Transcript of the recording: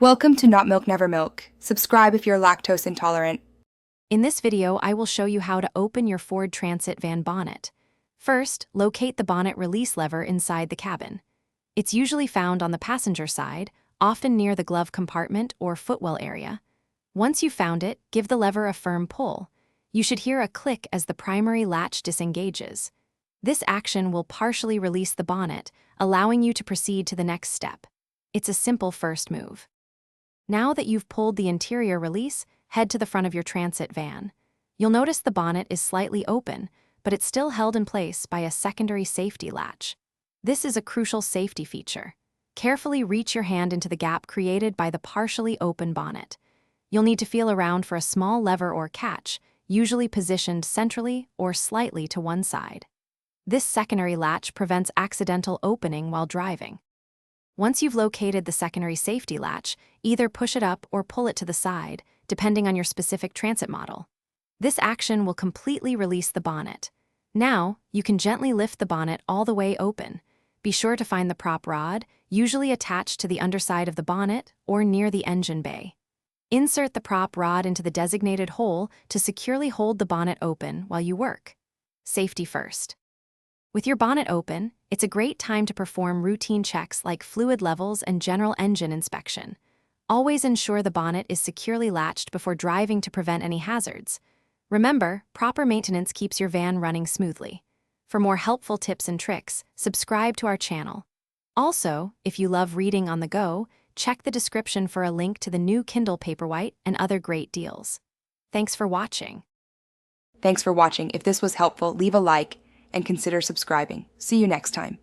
Welcome to Not Milk Never Milk. Subscribe if you're lactose intolerant. In this video, I will show you how to open your Ford Transit van bonnet. First, locate the bonnet release lever inside the cabin. It's usually found on the passenger side, often near the glove compartment or footwell area. Once you've found it, give the lever a firm pull. You should hear a click as the primary latch disengages. This action will partially release the bonnet, allowing you to proceed to the next step. It's a simple first move. Now that you've pulled the interior release, head to the front of your transit van. You'll notice the bonnet is slightly open, but it's still held in place by a secondary safety latch. This is a crucial safety feature. Carefully reach your hand into the gap created by the partially open bonnet. You'll need to feel around for a small lever or catch, usually positioned centrally or slightly to one side. This secondary latch prevents accidental opening while driving. Once you've located the secondary safety latch, either push it up or pull it to the side, depending on your specific transit model. This action will completely release the bonnet. Now, you can gently lift the bonnet all the way open. Be sure to find the prop rod, usually attached to the underside of the bonnet or near the engine bay. Insert the prop rod into the designated hole to securely hold the bonnet open while you work. Safety first. With your bonnet open, it's a great time to perform routine checks like fluid levels and general engine inspection. Always ensure the bonnet is securely latched before driving to prevent any hazards. Remember, proper maintenance keeps your van running smoothly. For more helpful tips and tricks, subscribe to our channel. Also, if you love reading on the go, check the description for a link to the new Kindle Paperwhite and other great deals. Thanks for watching. Thanks for watching. If this was helpful, leave a like and consider subscribing. See you next time.